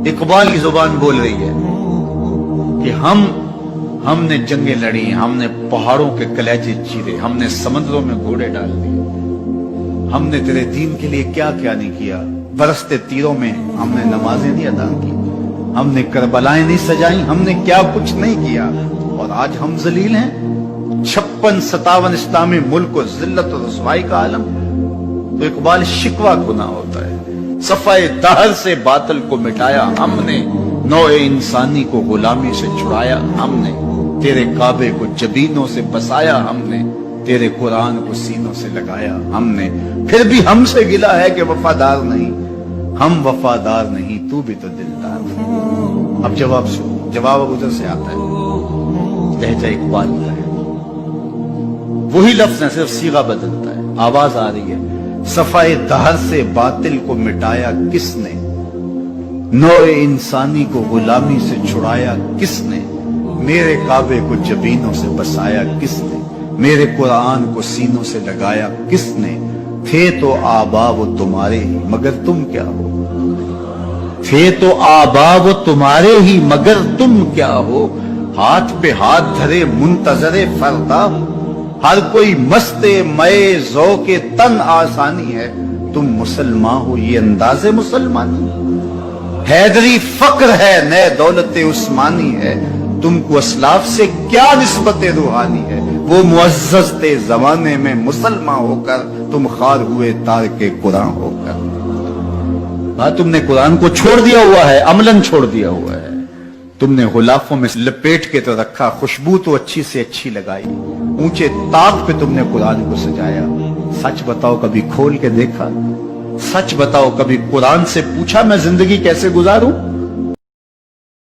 इकबाल की जुबान बोल रही है कि हमने जंगें लड़ी, हमने पहाड़ों के कलेजे चीरे, हमने समंदरों में घोड़े डाल दिए, हमने तेरे दीन के लिए क्या क्या नहीं किया। बरसते तीरों में हमने नमाजें नहीं अदा की, हमने करबलाएं नहीं सजाई, हमने क्या कुछ नहीं किया, और आज हम जलील हैं। 56-57 इस्लामी मुल्क को जिल्लत और रुसवाई का आलम। तो इकबाल शिकवा गुनाह होता है। सफाए दहर से बातिल को मिटाया हमने, नौए इंसानी को गुलामी से छुड़ाया हमने, तेरे काबे को जबीनों से बसाया हमने, तेरे कुरान को सीनों से लगाया हमने। फिर भी हमसे गिला है कि वफादार नहीं, हम वफादार नहीं, तू भी तो दिलदार नहीं। अब जवाब उधर से आता है, लहजा इकबाल का है। वही लफ्ज है, सिर्फ सीगा बदलता है, आवाज आ रही है। सफाए दहर से बातिल को मिटाया किसने, नौए इंसानी को गुलामी से छुड़ाया किसने, मेरे काबे को जबीनों से बसाया किसने, मेरे कुरान को सीनों से लगाया किसने। थे तो आबा वो तुम्हारे ही मगर तुम क्या हो, थे तो आबा वो तुम्हारे ही मगर तुम क्या हो। हाथ पे हाथ धरे मुंतजरे फरदा, हर कोई मस्ते मए ज़ौक़े तन आसानी है, तुम मुसलमान हो ये अंदाज़े मुसलमानी। हैदरी फक्र है नए दौलते उस्मानी है, तुमको असलाफ से क्या निस्बत रूहानी है। वो मुअज़्ज़ज़ थे ज़माने में मुसलमान होकर, तुम खार हुए तार के कुरान होकर। तुमने कुरान को छोड़ दिया हुआ है, अमलन छोड़ दिया हुआ है। तुमने गुलाफों में लपेट के तो रखा, खुशबू तो अच्छी से अच्छी लगाई, ऊंचे ताक पे तुमने कुरान को सजाया। सच बताओ कभी खोल के देखा, सच बताओ कभी कुरान से पूछा मैं जिंदगी कैसे गुजारूं।